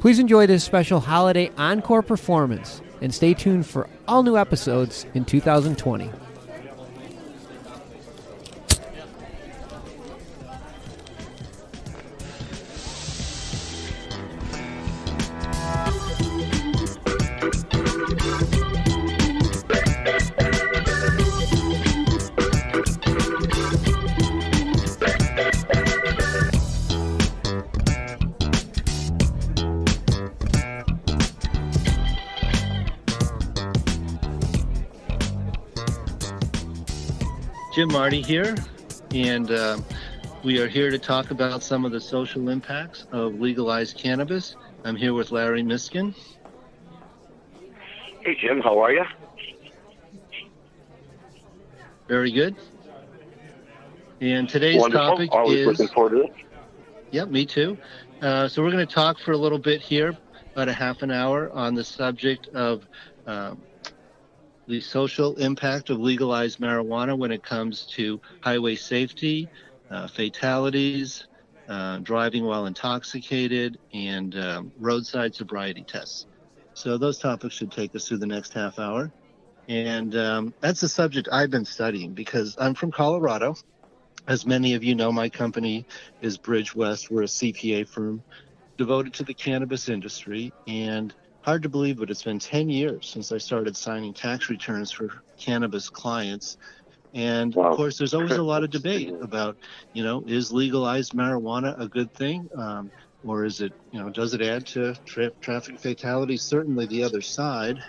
Please enjoy this special holiday encore performance and stay tuned for all new episodes in 2020. Jim Marty here, and we are here to talk about some of the social impacts of legalized cannabis. I'm here with Larry Miskin. Hey, Jim, how are you? Very good. And today's Wonderful. topic Always is... looking forward to it. Yep, me too. So we're going to talk for a little bit here, about a half an hour, on the subject of the social impact of legalized marijuana when it comes to highway safety, fatalities, driving while intoxicated, and roadside sobriety tests. So those topics should take us through the next half hour. And that's a subject I've been studying because I'm from Colorado. As many of you know, my company is Bridge West. We're a CPA firm devoted to the cannabis industry. And hard to believe, but it's been 10 years since I started signing tax returns for cannabis clients. And Wow. Of course, there's always a lot of debate about, is legalized marijuana a good thing? Or is it, does it add to traffic fatalities? Certainly the other side,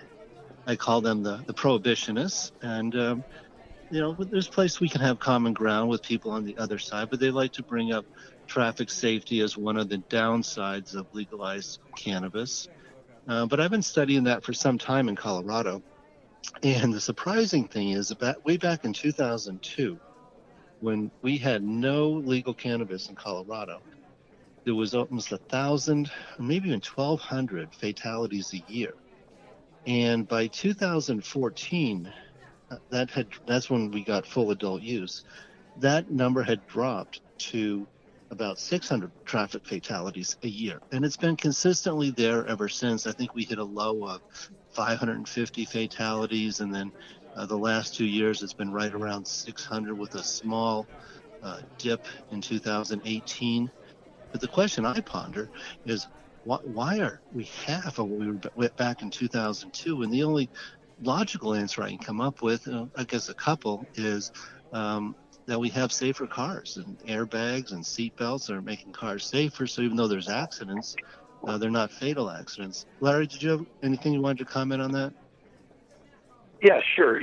I call them the prohibitionists. And, there's a place we can have common ground with people on the other side, but they like to bring up traffic safety as one of the downsides of legalized cannabis. But I've been studying that for some time in Colorado. And the surprising thing is, way back in 2002, when we had no legal cannabis in Colorado, there was almost 1,000, or maybe even 1,200 fatalities a year. And by 2014, that's when we got full adult use. That number had dropped to about 600 traffic fatalities a year. And it's been consistently there ever since. I think we hit a low of 550 fatalities. And then the last 2 years, it's been right around 600 with a small dip in 2018. But the question I ponder is, why are we half of what we were back in 2002? And the only logical answer I can come up with, I guess a couple, is that we have safer cars, and airbags and seat belts are making cars safer. So even though there's accidents, they're not fatal accidents. Larry, did you have anything you wanted to comment on that? Yeah, sure.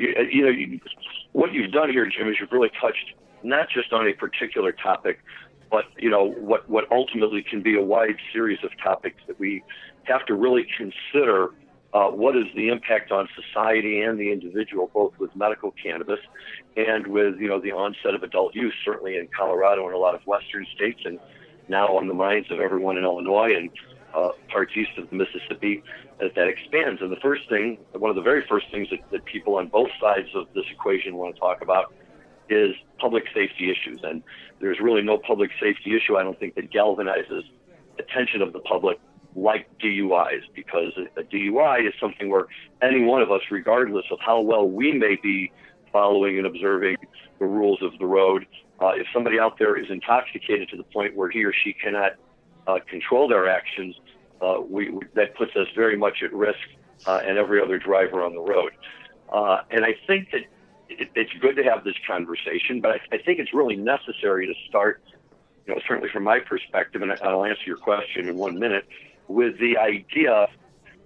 What you've done here, Jim, is you've really touched not just on a particular topic, but what ultimately can be a wide series of topics that we have to really consider. What is the impact on society and the individual, both with medical cannabis and with, the onset of adult use, certainly in Colorado and a lot of western states, and now on the minds of everyone in Illinois and parts east of the Mississippi as that expands. And one of the very first things that people on both sides of this equation want to talk about is public safety issues. And there's really no public safety issue, I don't think, that galvanizes attention of the public like DUIs, because a DUI is something where any one of us, regardless of how well we may be following and observing the rules of the road, if somebody out there is intoxicated to the point where he or she cannot control their actions, that puts us very much at risk, and every other driver on the road. And I think that it's good to have this conversation, but I think it's really necessary to start, certainly from my perspective, and I'll answer your question in 1 minute, with the idea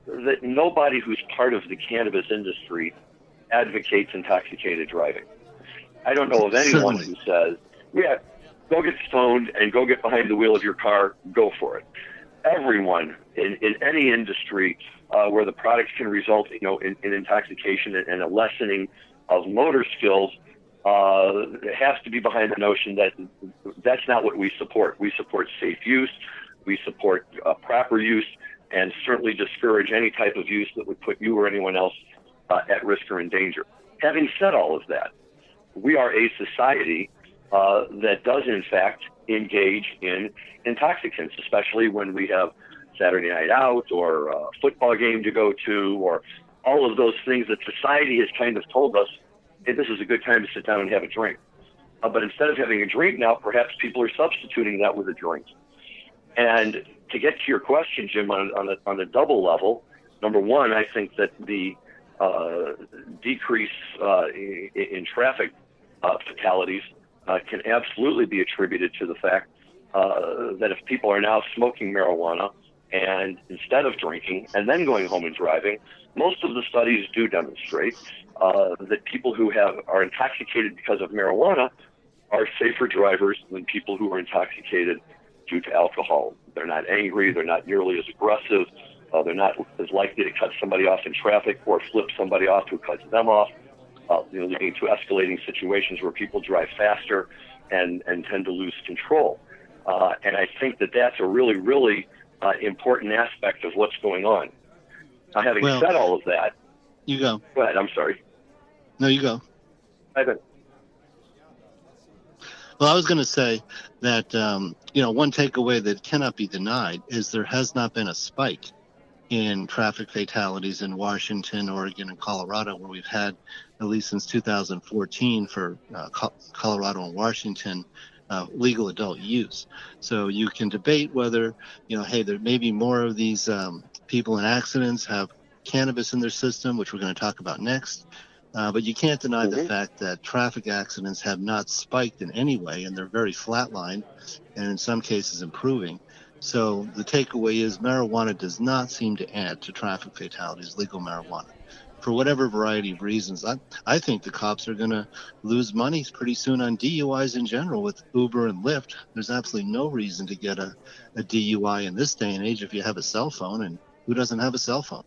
that nobody who's part of the cannabis industry advocates intoxicated driving. I don't know of anyone who says, yeah, go get stoned and go get behind the wheel of your car, go for it. Everyone in any industry where the products can result in intoxication and a lessening of motor skills has to be behind the notion that that's not what we support. We support safe use. We support proper use, and certainly discourage any type of use that would put you or anyone else at risk or in danger. Having said all of that, we are a society that does, in fact, engage in intoxicants, especially when we have Saturday night out or a football game to go to, or all of those things that society has kind of told us, hey, this is a good time to sit down and have a drink. But instead of having a drink now, perhaps people are substituting that with a drink. And to get to your question, Jim, on a double level, number one, I think that the decrease in traffic fatalities can absolutely be attributed to the fact that if people are now smoking marijuana and instead of drinking and then going home and driving, most of the studies do demonstrate that people who are intoxicated because of marijuana are safer drivers than people who are intoxicated due to alcohol. They're not angry, they're not nearly as aggressive, they're not as likely to cut somebody off in traffic or flip somebody off who cuts them off, leading to escalating situations where people drive faster and tend to lose control. And I think that that's a really, really important aspect of what's going on. Now, having said all of that... You go. Go ahead, I'm sorry. No, you go. Ivan. Well, I was going to say that, one takeaway that cannot be denied is there has not been a spike in traffic fatalities in Washington, Oregon, and Colorado, where we've had, at least since 2014 for Colorado and Washington, legal adult use. So you can debate whether, hey, there may be more of these people in accidents have cannabis in their system, which we're going to talk about next. But you can't deny the fact that traffic accidents have not spiked in any way, and they're very flatlined, and in some cases improving. So the takeaway is marijuana does not seem to add to traffic fatalities, legal marijuana. For whatever variety of reasons, I think the cops are going to lose money pretty soon on DUIs in general with Uber and Lyft. There's absolutely no reason to get a DUI in this day and age if you have a cell phone, and who doesn't have a cell phone?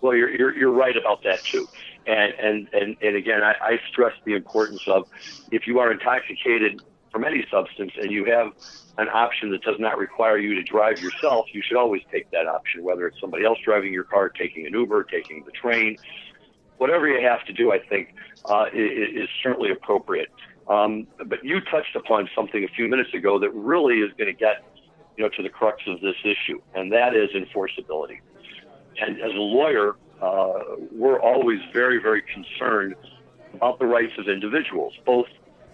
Well, you're right about that too, and again, I stress the importance of if you are intoxicated from any substance and you have an option that does not require you to drive yourself, you should always take that option, whether it's somebody else driving your car, taking an Uber, taking the train, whatever you have to do. I think is certainly appropriate. But you touched upon something a few minutes ago that really is going to get to the crux of this issue, and that is enforceability. And as a lawyer, we're always very, very concerned about the rights of individuals, both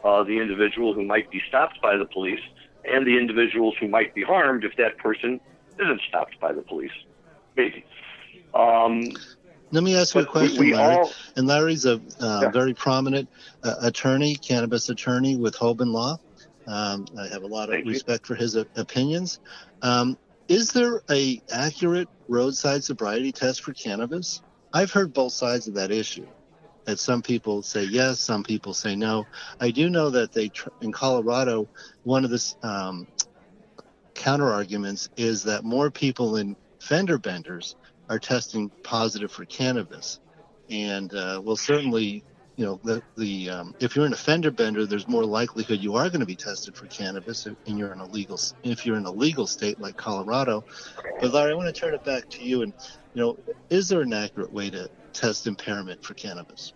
the individual who might be stopped by the police and the individuals who might be harmed if that person isn't stopped by the police. Maybe. Let me ask you a question, Larry. And Larry's a very prominent attorney, cannabis attorney with Hoban Law. I have a lot of respect for his opinions. Is there a accurate roadside sobriety test for cannabis? I've heard both sides of that issue. That some people say yes, some people say no. I do know that in Colorado, one of the counter arguments is that more people in fender benders are testing positive for cannabis, and certainly, if you're in a fender bender, there's more likelihood you are going to be tested for cannabis if you're in a legal state like Colorado. But Larry, I want to turn it back to you. And is there an accurate way to test impairment for cannabis?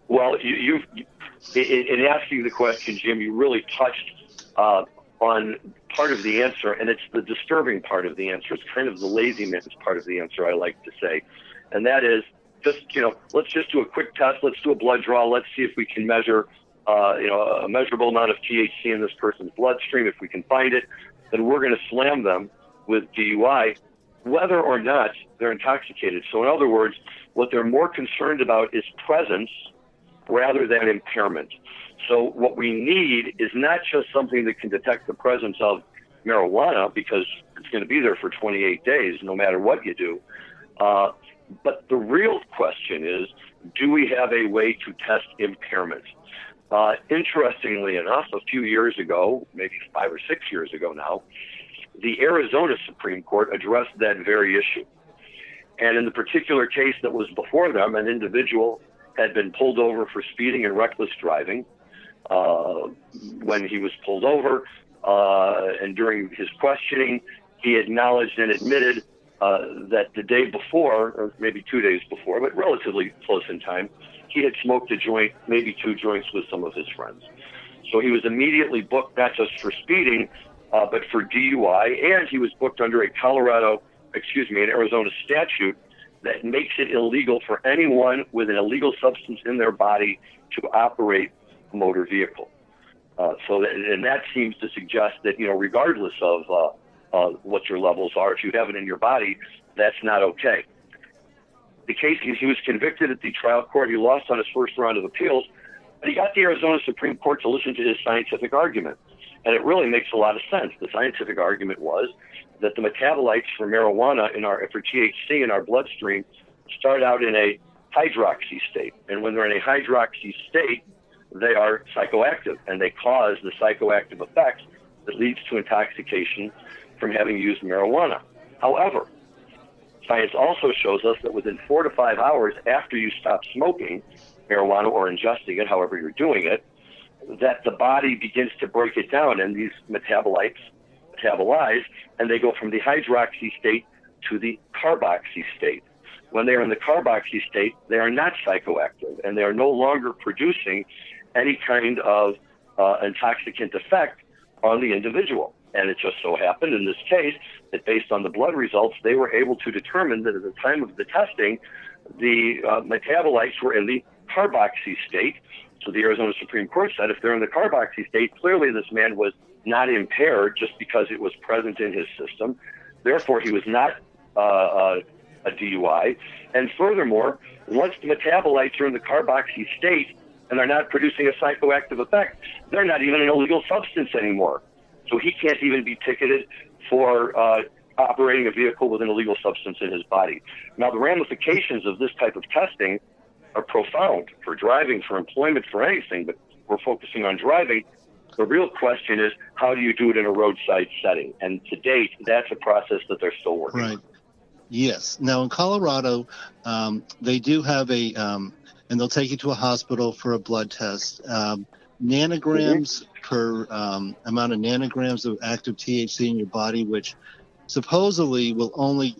Well, you in asking the question, Jim, you really touched on part of the answer, and it's the disturbing part of the answer. It's kind of the lazy man's part of the answer, I like to say, and that is let's just do a quick test. Let's do a blood draw. Let's see if we can measure, a measurable amount of THC in this person's bloodstream. If we can find it, then we're going to slam them with DUI, whether or not they're intoxicated. So in other words, what they're more concerned about is presence rather than impairment. So what we need is not just something that can detect the presence of marijuana, because it's going to be there for 28 days, no matter what you do. But the real question is, do we have a way to test impairment? Interestingly enough, a few years ago, maybe 5 or 6 years ago now, the Arizona Supreme Court addressed that very issue. And in the particular case that was before them, an individual had been pulled over for speeding and reckless driving. When he was pulled over, and during his questioning, he acknowledged and admitted that the day before, or maybe 2 days before, but relatively close in time, he had smoked a joint, maybe 2 joints with some of his friends. So he was immediately booked not just for speeding, but for DUI, and he was booked under an Arizona statute that makes it illegal for anyone with an illegal substance in their body to operate a motor vehicle. And that seems to suggest that, regardless of what your levels are, if you have it in your body, that's not okay. The case, he was convicted at the trial court. He lost on his first round of appeals, but he got the Arizona Supreme Court to listen to his scientific argument. And it really makes a lot of sense. The scientific argument was that the metabolites for marijuana for THC in our bloodstream start out in a hydroxy state. And when they're in a hydroxy state, they are psychoactive, and they cause the psychoactive effects that leads to intoxication from having used marijuana. However, science also shows us that within 4 to 5 hours after you stop smoking marijuana or ingesting it, however you're doing it, that the body begins to break it down, and these metabolites metabolize, and they go from the hydroxy state to the carboxy state. When they are in the carboxy state, they are not psychoactive, and they are no longer producing any kind of intoxicant effect on the individual. And it just so happened in this case that based on the blood results, they were able to determine that at the time of the testing, the metabolites were in the carboxy state. So the Arizona Supreme Court said if they're in the carboxy state, clearly this man was not impaired just because it was present in his system. Therefore, he was not a DUI. And furthermore, once the metabolites are in the carboxy state and they're not producing a psychoactive effect, they're not even an illegal substance anymore. So he can't even be ticketed for operating a vehicle with an illegal substance in his body. Now, the ramifications of this type of testing are profound for driving, for employment, for anything, but we're focusing on driving. The real question is, how do you do it in a roadside setting? And to date, that's a process that they're still working on. Right. Yes. Now, in Colorado, they do have and they'll take you to a hospital for a blood test. Nanograms per amount of nanograms of active THC in your body, which supposedly will only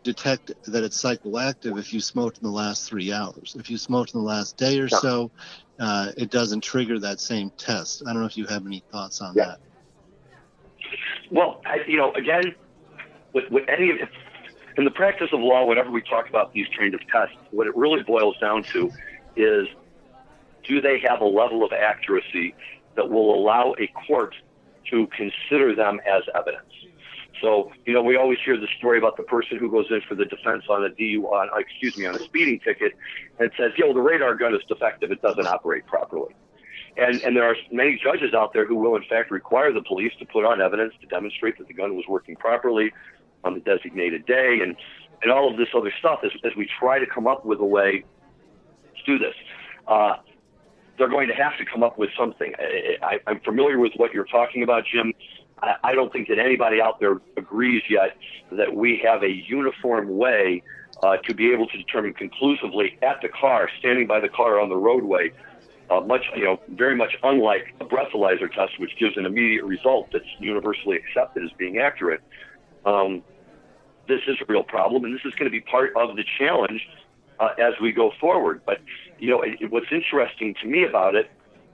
detect that it's psychoactive if you smoked in the last 3 hours. If you smoked in the last day or so, it doesn't trigger that same test. I don't know if you have any thoughts on that. Well, again, with any of in the practice of law, whenever we talk about these kind of tests, what it really boils down to is, do they have a level of accuracy that will allow a court to consider them as evidence? So, we always hear the story about the person who goes in for the defense on a on a speeding ticket and says, the radar gun is defective. It doesn't operate properly. And there are many judges out there who will, in fact, require the police to put on evidence to demonstrate that the gun was working properly on the designated day and all of this other stuff as we try to come up with a way to do this. They're going to have to come up with something. I'm familiar with what you're talking about, Jim. I don't think that anybody out there agrees yet that we have a uniform way to be able to determine conclusively at the car, standing by the car on the roadway, very much unlike a breathalyzer test, which gives an immediate result that's universally accepted as being accurate. This is a real problem, and this is going to be part of the challenge as we go forward. But, what's interesting to me about it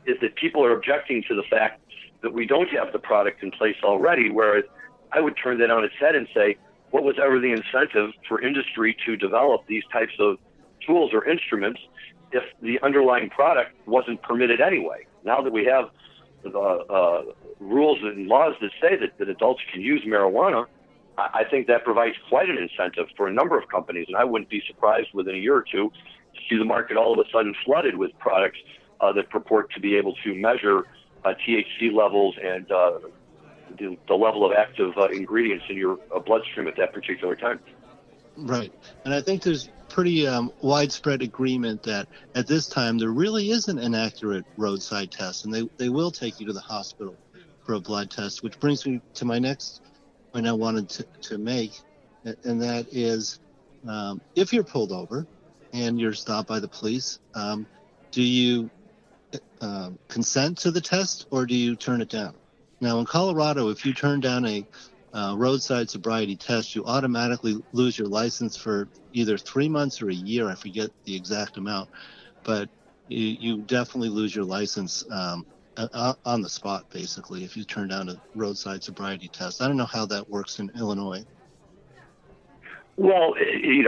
is that people are objecting to the fact that we don't have the product in place already, whereas I would turn that on its head and say, what was ever the incentive for industry to develop these types of tools or instruments if the underlying product wasn't permitted anyway? Now that we have rules and laws that say that adults can use marijuana, I think that provides quite an incentive for a number of companies, and I wouldn't be surprised within a year or two to see the market all of a sudden flooded with products that purport to be able to measure THC levels and the level of active ingredients in your bloodstream at that particular time. Right. And I think there's pretty widespread agreement that at this time there really isn't an accurate roadside test, and they will take you to the hospital for a blood test, which brings me to my next point I wanted to make, and that is if you're pulled over and you're stopped by the police, do you consent to the test or do you turn it down? Now, in Colorado, if you turn down a roadside sobriety test, you automatically lose your license for either 3 months or a year. I forget the exact amount, but you definitely lose your license on the spot, basically, if you turn down a roadside sobriety test. I don't know how that works in Illinois. Well, in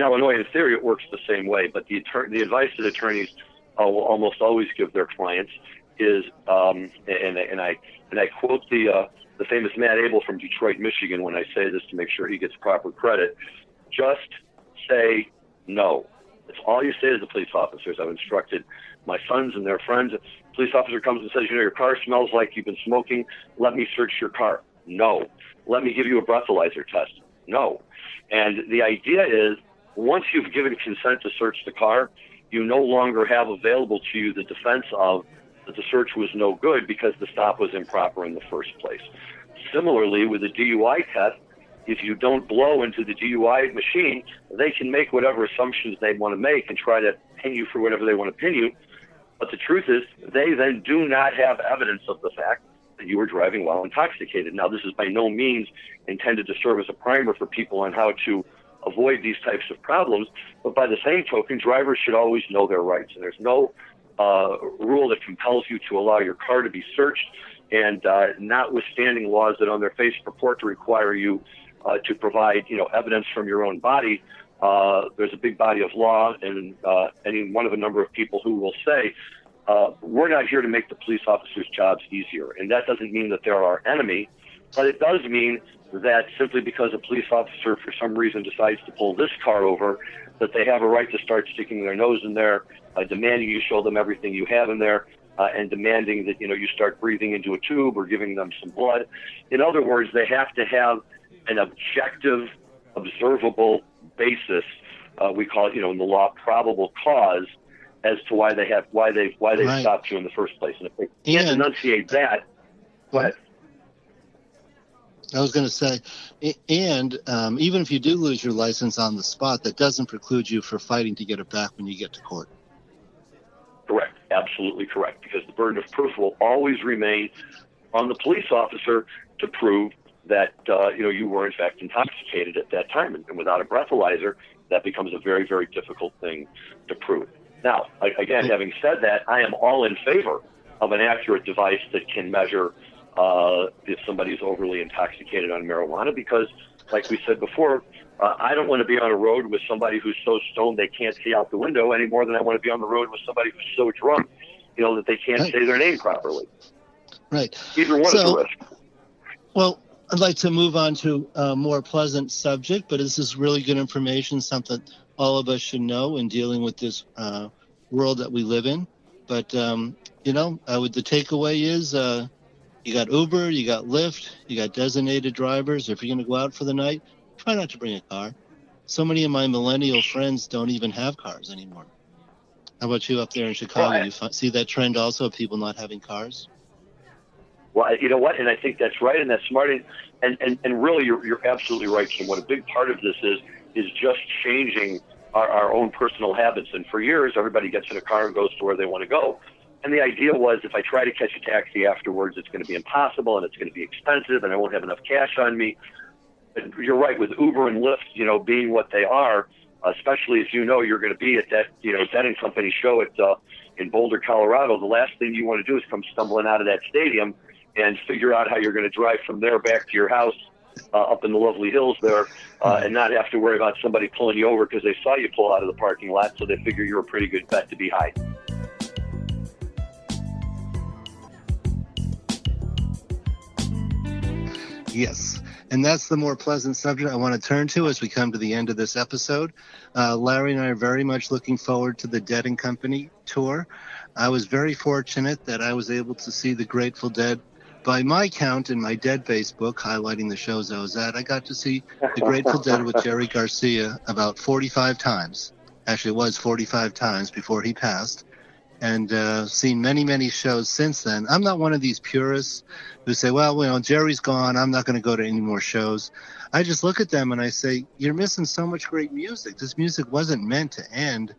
Illinois, in theory, it works the same way. But the advice that attorneys will almost always give their clients is, and I quote the famous Matt Abel from Detroit, Michigan, when I say this to make sure he gets proper credit. Just say no. That's all you say to the police officers. I've instructed my sons and their friends. If a police officer comes and says, your car smells like you've been smoking, let me search your car. No. Let me give you a breathalyzer test. No. And the idea is, once you've given consent to search the car, you no longer have available to you the defense of that the search was no good because the stop was improper in the first place. Similarly, with the DUI test, if you don't blow into the DUI machine, they can make whatever assumptions they want to make and try to pin you for whatever they want to pin you. But the truth is, they then do not have evidence of the fact that you were driving while intoxicated. Now, this is by no means intended to serve as a primer for people on how to avoid these types of problems, but by the same token, drivers should always know their rights. And there's no rule that compels you to allow your car to be searched, and notwithstanding laws that on their face purport to require you to provide, evidence from your own body, there's a big body of law and any one of a number of people who will say, we're not here to make the police officers' jobs easier. And that doesn't mean that they're our enemy, but it does mean that simply because a police officer for some reason decides to pull this car over, that they have a right to start sticking their nose in there, demanding you show them everything you have in there, and demanding that, you start breathing into a tube or giving them some blood. In other words, they have to have an objective, observable basis. We call it, in the law, probable cause as to why they right. stopped you in the first place. And if they can't enunciate that, go ahead. I was going to say, and even if you do lose your license on the spot, that doesn't preclude you from fighting to get it back when you get to court. Correct. Absolutely correct. Because the burden of proof will always remain on the police officer to prove that, you were in fact intoxicated at that time. And without a breathalyzer, that becomes a very, very difficult thing to prove. Now, again, having said that, I am all in favor of an accurate device that can measure if somebody's overly intoxicated on marijuana, because, like we said before, I don't want to be on a road with somebody who's so stoned they can't see out the window any more than I want to be on the road with somebody who's so drunk, that they can't say their name properly. Right. Either one is a risk. Well, I'd like to move on to a more pleasant subject, but this is really good information, something all of us should know in dealing with this world that we live in. But, the takeaway is you got Uber, you got Lyft, you got designated drivers. If you're going to go out for the night, try not to bring a car. So many of my millennial friends don't even have cars anymore. How about you up there in Chicago? You see that trend also of people not having cars? Well, you know what? And I think that's right, and that's smart. And really, you're absolutely right, Jim. What a big part of this is just changing our own personal habits. And for years, everybody gets in a car and goes to where they want to go. And the idea was, if I try to catch a taxi afterwards, it's going to be impossible and it's going to be expensive and I won't have enough cash on me. But you're right, with Uber and Lyft, being what they are, especially as you're going to be at that, Dead and Company show in Boulder, Colorado, the last thing you want to do is come stumbling out of that stadium and figure out how you're going to drive from there back to your house up in the lovely hills there and not have to worry about somebody pulling you over because they saw you pull out of the parking lot, so they figure you're a pretty good bet to be high. Yes, and that's the more pleasant subject I want to turn to as we come to the end of this episode. Larry and I are very much looking forward to the Dead and Company tour. I was very fortunate that I was able to see the Grateful Dead. By my count in my Dead Base book, highlighting the shows I was at, I got to see the Grateful Dead with Jerry Garcia about 45 times. Actually, it was 45 times before he passed. And seen many, many shows since then. I'm not one of these purists who say, well, Jerry's gone, I'm not going to go to any more shows. I just look at them and I say, you're missing so much great music. This music wasn't meant to end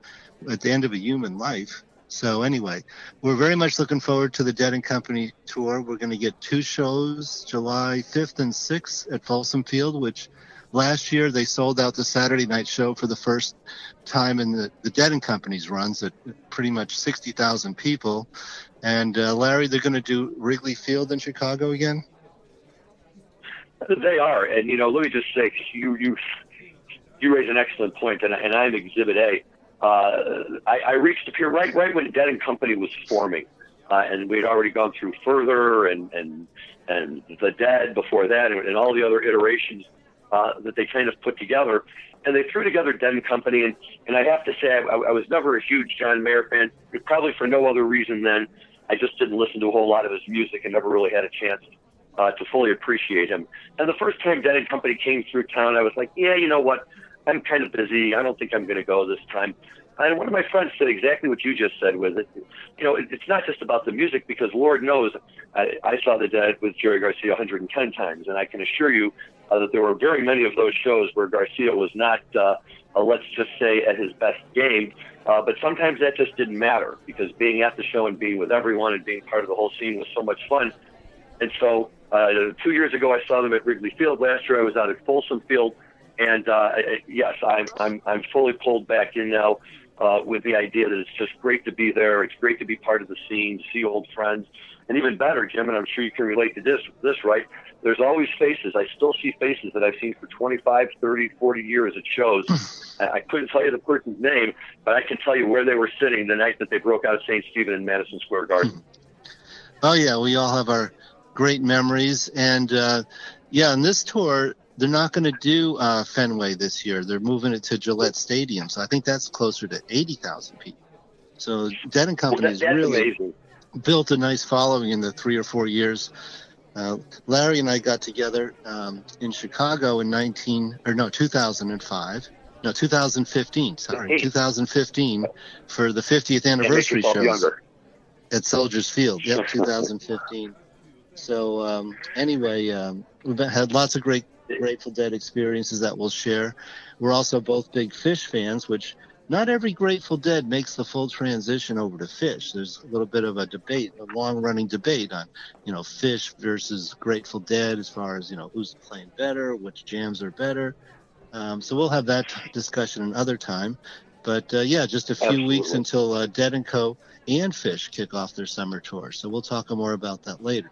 at the end of a human life. So anyway, we're very much looking forward to the Dead and Company tour. We're going to get 2 shows, July 5th and 6th at Folsom Field, which last year they sold out the Saturday night show for the first time in the Dead and Company's runs at pretty much 60,000 people. And Larry, they're going to do Wrigley Field in Chicago again? They are. And, let me just say, you raise an excellent point, and I'm Exhibit A. I reached up here right when Dead and Company was forming. And we'd already gone through Further and the Dead before that, and all the other iterations that they kind of put together. And they threw together Dead and Company, and I have to say I was never a huge John Mayer fan, probably for no other reason than I just didn't listen to a whole lot of his music and never really had a chance to fully appreciate him. And the first time Dead and Company came through town, I was like, yeah, you know what? I'm kind of busy. I don't think I'm going to go this time. And one of my friends said exactly what you just said with it. It's not just about the music, because Lord knows I saw the Dead with Jerry Garcia 110 times, and I can assure you that there were very many of those shows where Garcia was not, let's just say, at his best game. But sometimes that just didn't matter, because being at the show and being with everyone and being part of the whole scene was so much fun. And so 2 years ago, I saw them at Wrigley Field. Last year, I was out at Folsom Field. And yes, I'm fully pulled back in now. With the idea that it's just great to be there. It's great to be part of the scene, to see old friends. And even better, Jim, and I'm sure you can relate to this, right? There's always faces. I still see faces that I've seen for 25, 30, 40 years at shows. I couldn't tell you the person's name, but I can tell you where they were sitting the night that they broke out of St. Stephen in Madison Square Garden. Oh, yeah, we all have our great memories. And, on this tour, they're not going to do Fenway this year. They're moving it to Gillette Stadium. So I think that's closer to 80,000 people. So Dead and Company has really built a nice following in the 3 or 4 years. Larry and I got together in Chicago in 2005. No, 2015. Sorry, 2015 for the 50th anniversary shows at Soldiers Field. Yep, 2015. So anyway, we've had lots of great Grateful Dead experiences that we'll share. We're also both big Fish fans, which not every Grateful Dead makes the full transition over to Fish. There's a little bit of a debate, a long-running debate on, Fish versus Grateful Dead as far as, who's playing better, which jams are better. So we'll have that discussion another time. But, just a few weeks until Dead & Co. and Fish kick off their summer tour. So we'll talk more about that later.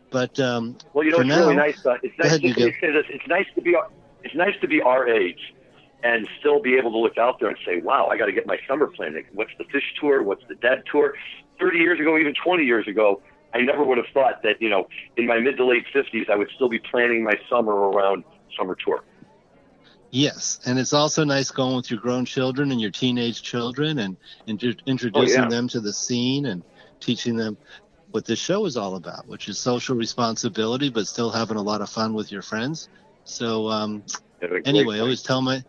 But it's really nice. It's nice to be our age and still be able to look out there and say, "Wow, I got to get my summer plan. What's the Fish tour? What's the Dead tour?" 30 years ago, even 20 years ago, I never would have thought that in my mid to late 50s, I would still be planning my summer around summer tour. Yes, and it's also nice going with your grown children and your teenage children and introducing them to the scene and teaching them what this show is all about, which is social responsibility, but still having a lot of fun with your friends. So anyway, I always tell my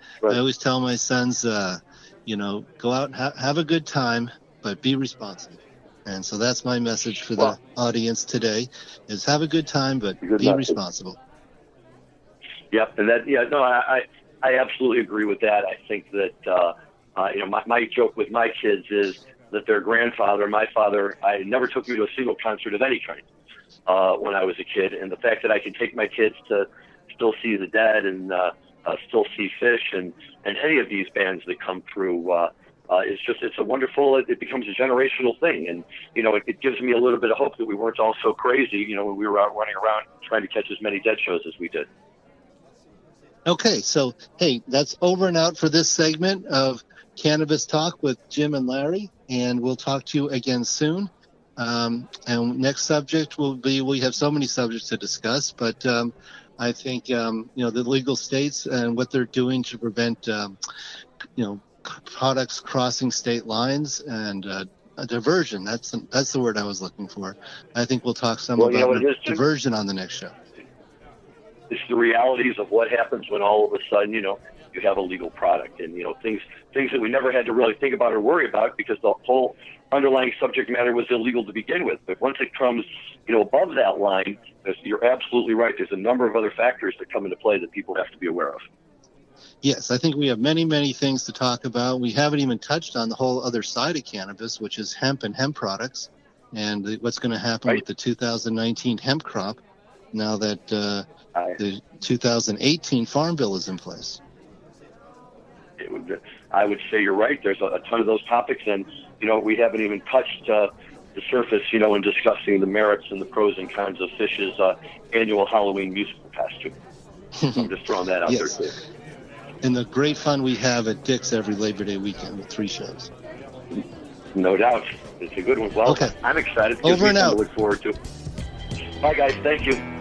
sons, go out and have a good time, but be responsible. And so that's my message for the audience today: is have a good time, but be responsible. Yep, and I absolutely agree with that. I think that my joke with my kids is that their grandfather, my father, I never took me to a single concert of any kind when I was a kid. And the fact that I can take my kids to still see the Dead and still see Fish and any of these bands that come through, it's a wonderful, it becomes a generational thing. And, it gives me a little bit of hope that we weren't all so crazy, when we were out running around trying to catch as many Dead shows as we did. Okay, so, hey, that's over and out for this segment of Cannabis Talk with Jim and Larry, and we'll talk to you again soon. And next subject will be, we have so many subjects to discuss, but I think, the legal states and what they're doing to prevent, products crossing state lines and diversion. That's the word I was looking for. I think we'll talk some about diversion on the next show. It's the realities of what happens when all of a sudden, you have a legal product and, things that we never had to really think about or worry about because the whole underlying subject matter was illegal to begin with. But once it comes, above that line, you're absolutely right. There's a number of other factors that come into play that people have to be aware of. Yes, I think we have many, many things to talk about. We haven't even touched on the whole other side of cannabis, which is hemp and hemp products, and what's going to happen with the 2019 hemp crop now that The 2018 Farm Bill is in place. I would say you're right. There's a ton of those topics, and we haven't even touched the surface, in discussing the merits and the pros and cons of Fish's annual Halloween musical costume. So I'm just throwing that out there too. And the great fun we have at Dick's every Labor Day weekend with 3 shows. No doubt, it's a good one. Well, okay. I'm excited. Over and out. To look forward to. Bye, guys. Thank you.